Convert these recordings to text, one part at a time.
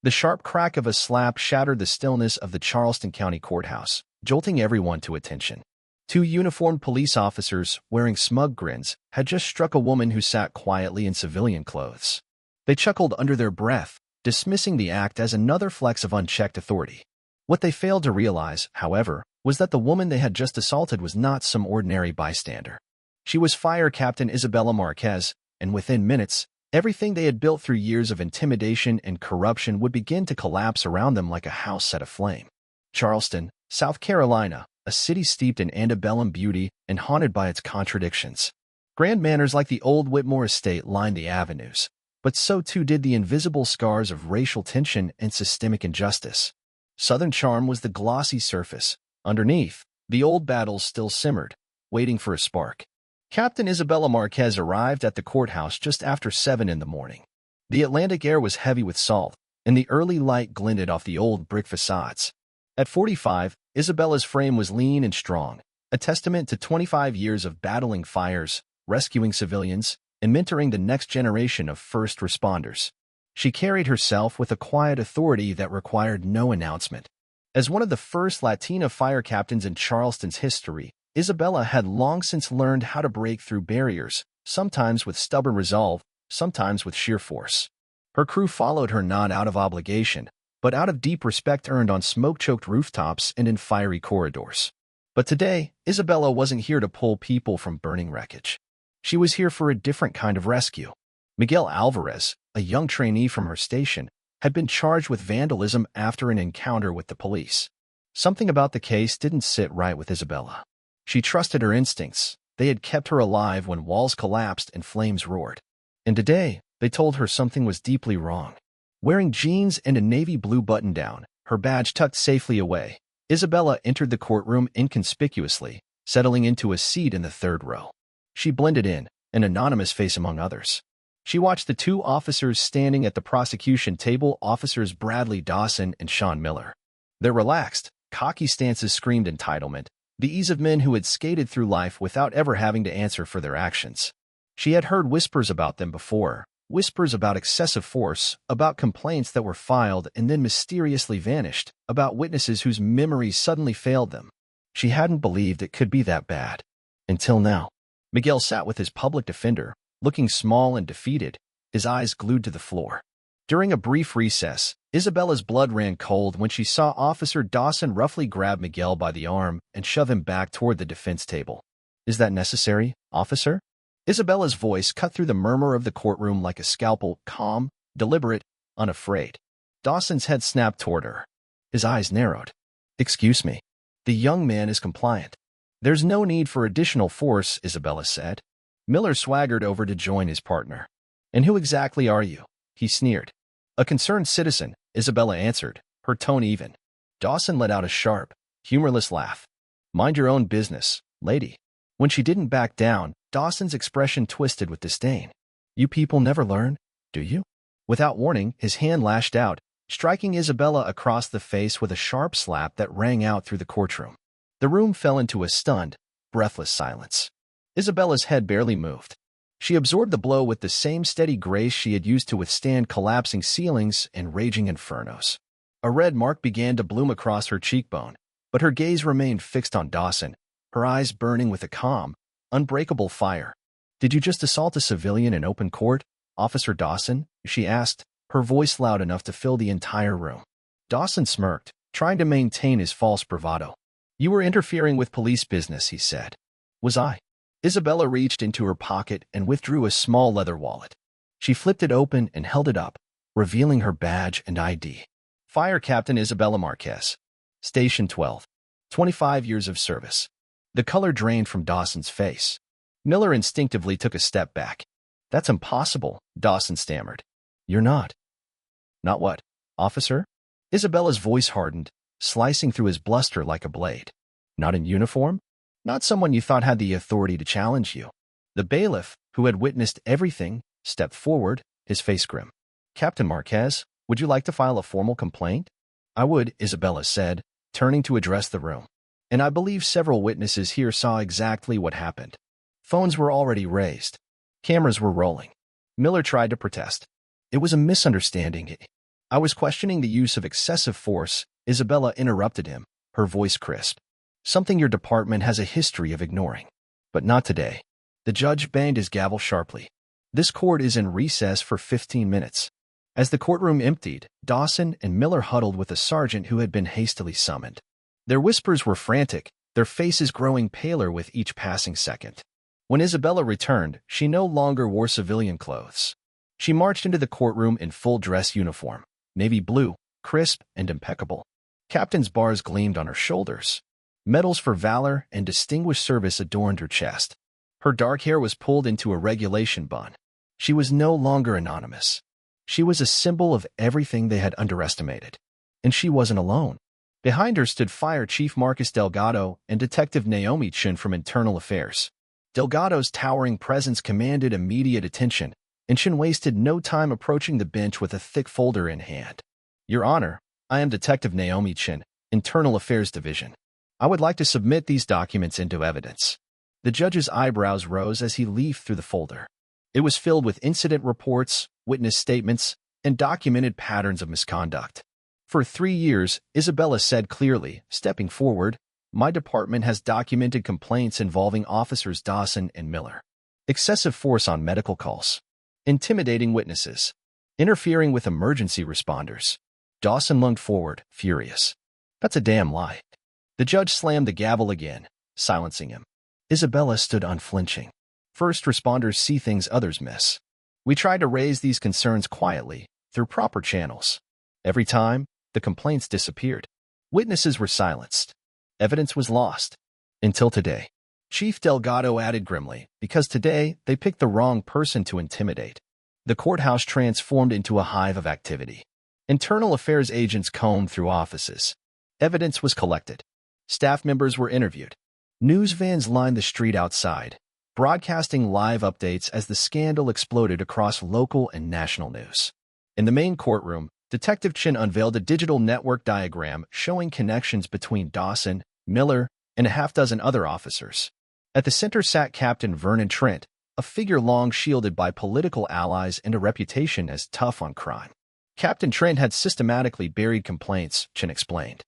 The sharp crack of a slap shattered the stillness of the Charleston County Courthouse, jolting everyone to attention. Two uniformed police officers, wearing smug grins, had just struck a woman who sat quietly in civilian clothes. They chuckled under their breath, dismissing the act as another flex of unchecked authority. What they failed to realize, however, was that the woman they had just assaulted was not some ordinary bystander. She was Fire Captain Isabella Marquez, and within minutes, everything they had built through years of intimidation and corruption would begin to collapse around them like a house set aflame. Charleston, South Carolina, a city steeped in antebellum beauty and haunted by its contradictions. Grand manors like the old Whitmore estate lined the avenues, but so too did the invisible scars of racial tension and systemic injustice. Southern charm was the glossy surface. Underneath, the old battles still simmered, waiting for a spark. Captain Isabella Marquez arrived at the courthouse just after 7 in the morning. The Atlantic air was heavy with salt, and the early light glinted off the old brick facades. At 45, Isabella's frame was lean and strong, a testament to 25 years of battling fires, rescuing civilians, and mentoring the next generation of first responders. She carried herself with a quiet authority that required no announcement. As one of the first Latina fire captains in Charleston's history, Isabella had long since learned how to break through barriers, sometimes with stubborn resolve, sometimes with sheer force. Her crew followed her not out of obligation, but out of deep respect earned on smoke-choked rooftops and in fiery corridors. But today, Isabella wasn't here to pull people from burning wreckage. She was here for a different kind of rescue. Miguel Alvarez, a young trainee from her station, had been charged with vandalism after an encounter with the police. Something about the case didn't sit right with Isabella. She trusted her instincts. They had kept her alive when walls collapsed and flames roared. And today, they told her something was deeply wrong. Wearing jeans and a navy blue button-down, her badge tucked safely away, Isabella entered the courtroom inconspicuously, settling into a seat in the third row. She blended in, an anonymous face among others. She watched the two officers standing at the prosecution table, Officers Bradley Dawson and Sean Miller. Their relaxed, cocky stances screamed entitlement, the ease of men who had skated through life without ever having to answer for their actions. She had heard whispers about them before, whispers about excessive force, about complaints that were filed and then mysteriously vanished, about witnesses whose memories suddenly failed them. She hadn't believed it could be that bad. Until now. Miguel sat with his public defender, looking small and defeated, his eyes glued to the floor. During a brief recess, Isabella's blood ran cold when she saw Officer Dawson roughly grab Miguel by the arm and shove him back toward the defense table. "Is that necessary, officer?" Isabella's voice cut through the murmur of the courtroom like a scalpel, calm, deliberate, unafraid. Dawson's head snapped toward her. His eyes narrowed. "Excuse me." The young man is compliant. "There's no need for additional force," Isabella said. Miller swaggered over to join his partner. "And who exactly are you?" he sneered. "A concerned citizen," Isabella answered, her tone even. Dawson let out a sharp, humorless laugh. "Mind your own business, lady." When she didn't back down, Dawson's expression twisted with disdain. "You people never learn, do you?" Without warning, his hand lashed out, striking Isabella across the face with a sharp slap that rang out through the courtroom. The room fell into a stunned, breathless silence. Isabella's head barely moved. She absorbed the blow with the same steady grace she had used to withstand collapsing ceilings and raging infernos. A red mark began to bloom across her cheekbone, but her gaze remained fixed on Dawson, her eyes burning with a calm, unbreakable fire. "Did you just assault a civilian in open court, Officer Dawson?" she asked, her voice loud enough to fill the entire room. Dawson smirked, trying to maintain his false bravado. "You were interfering with police business," he said. "Was I?" Isabella reached into her pocket and withdrew a small leather wallet. She flipped it open and held it up, revealing her badge and ID. "Fire Captain Isabella Marquez. Station 12. 25 years of service." The color drained from Dawson's face. Miller instinctively took a step back. "That's impossible," Dawson stammered. "You're not." "Not what, officer?" Isabella's voice hardened, slicing through his bluster like a blade. "Not in uniform? Not someone you thought had the authority to challenge you?" The bailiff, who had witnessed everything, stepped forward, his face grim. "Captain Marquez, would you like to file a formal complaint?" "I would," Isabella said, turning to address the room. "And I believe several witnesses here saw exactly what happened." Phones were already raised. Cameras were rolling. Miller tried to protest. "It was a misunderstanding. I was questioning the use of excessive force. Isabella interrupted him, her voice crisp. Something your department has a history of ignoring. But not today. The judge banged his gavel sharply. This court is in recess for 15 minutes. As the courtroom emptied, Dawson and Miller huddled with a sergeant who had been hastily summoned. Their whispers were frantic, their faces growing paler with each passing second. When Isabella returned, she no longer wore civilian clothes. She marched into the courtroom in full dress uniform, navy blue, crisp and impeccable. Captain's bars gleamed on her shoulders. Medals for valor and distinguished service adorned her chest. Her dark hair was pulled into a regulation bun. She was no longer anonymous. She was a symbol of everything they had underestimated. And she wasn't alone. Behind her stood Fire Chief Marcus Delgado and Detective Naomi Chin from Internal Affairs. Delgado's towering presence commanded immediate attention, and Chin wasted no time approaching the bench with a thick folder in hand. Your Honor, I am Detective Naomi Chin, Internal Affairs Division. I would like to submit these documents into evidence. The judge's eyebrows rose as he leafed through the folder. It was filled with incident reports, witness statements, and documented patterns of misconduct. For 3 years, Isabella said clearly, stepping forward, my department has documented complaints involving officers Dawson and Miller. Excessive force on medical calls. Intimidating witnesses. Interfering with emergency responders. Dawson lunged forward, furious. That's a damn lie. The judge slammed the gavel again, silencing him. Isabella stood unflinching. First responders see things others miss. We tried to raise these concerns quietly, through proper channels. Every time, the complaints disappeared. Witnesses were silenced. Evidence was lost. Until today. Chief Delgado added grimly, because today they picked the wrong person to intimidate. The courthouse transformed into a hive of activity. Internal Affairs agents combed through offices. Evidence was collected. Staff members were interviewed. News vans lined the street outside, broadcasting live updates as the scandal exploded across local and national news. In the main courtroom, Detective Chin unveiled a digital network diagram showing connections between Dawson, Miller, and a half-dozen other officers. At the center sat Captain Vernon Trent, a figure long shielded by political allies and a reputation as tough on crime. Captain Trent had systematically buried complaints, Chin explained.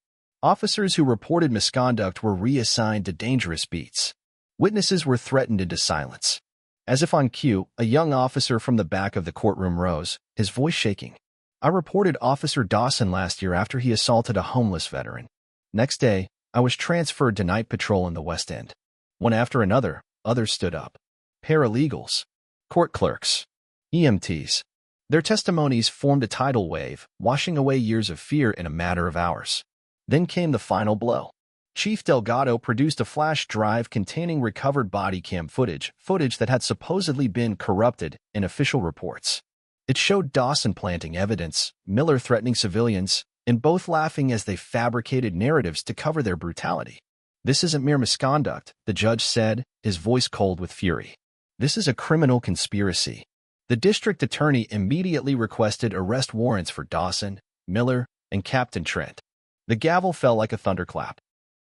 Officers who reported misconduct were reassigned to dangerous beats. Witnesses were threatened into silence. As if on cue, a young officer from the back of the courtroom rose, his voice shaking. I reported Officer Dawson last year after he assaulted a homeless veteran. Next day, I was transferred to night patrol in the West End. One after another, others stood up. Paralegals, court clerks, EMTs. Their testimonies formed a tidal wave, washing away years of fear in a matter of hours. Then came the final blow. Chief Delgado produced a flash drive containing recovered body cam footage that had supposedly been corrupted in official reports. It showed Dawson planting evidence, Miller threatening civilians, and both laughing as they fabricated narratives to cover their brutality. This isn't mere misconduct, the judge said, his voice cold with fury. This is a criminal conspiracy. The district attorney immediately requested arrest warrants for Dawson, Miller, and Captain Trent. The gavel fell like a thunderclap.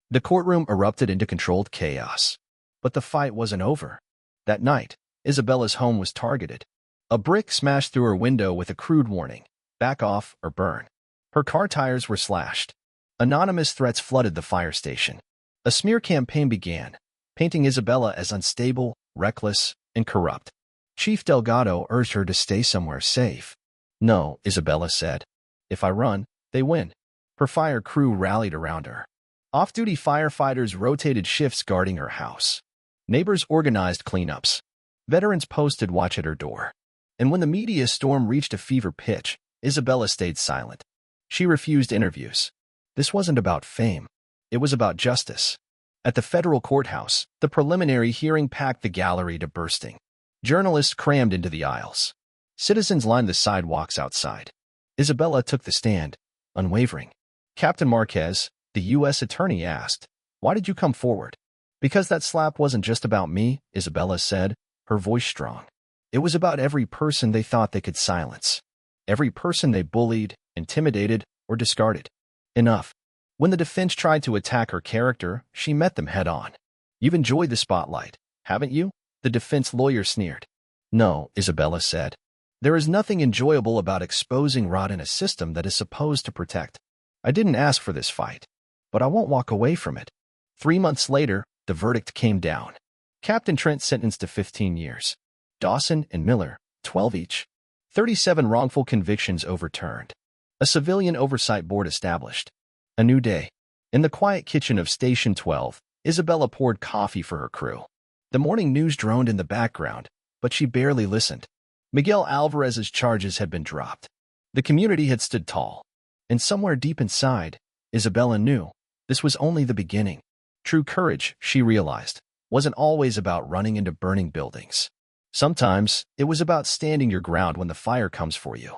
The courtroom erupted into controlled chaos. But the fight wasn't over. That night, Isabella's home was targeted. A brick smashed through her window with a crude warning, back off or burn. Her car tires were slashed. Anonymous threats flooded the fire station. A smear campaign began, painting Isabella as unstable, reckless, and corrupt. Chief Delgado urged her to stay somewhere safe. No, Isabella said. If I run, they win. Her fire crew rallied around her. Off-duty firefighters rotated shifts guarding her house. Neighbors organized cleanups. Veterans posted watch at her door. And when the media storm reached a fever pitch, Isabella stayed silent. She refused interviews. This wasn't about fame. It was about justice. At the federal courthouse, the preliminary hearing packed the gallery to bursting. Journalists crammed into the aisles. Citizens lined the sidewalks outside. Isabella took the stand, unwavering. Captain Marquez, the U.S. attorney, asked, "Why did you come forward?" "Because that slap wasn't just about me," Isabella said, her voice strong. "It was about every person they thought they could silence. Every person they bullied, intimidated, or discarded. Enough." When the defense tried to attack her character, she met them head-on. "You've enjoyed the spotlight, haven't you?" The defense lawyer sneered. "No," Isabella said. There is nothing enjoyable about exposing rot in a system that is supposed to protect. I didn't ask for this fight, but I won't walk away from it. 3 months later, the verdict came down. Captain Trent sentenced to 15 years. Dawson and Miller, 12 each. 37 wrongful convictions overturned. A civilian oversight board established. A new day. In the quiet kitchen of Station 12, Isabella poured coffee for her crew. The morning news droned in the background, but she barely listened. Miguel Alvarez's charges had been dropped. The community had stood tall. And somewhere deep inside, Isabella knew this was only the beginning. True courage, she realized, wasn't always about running into burning buildings. Sometimes, it was about standing your ground when the fire comes for you.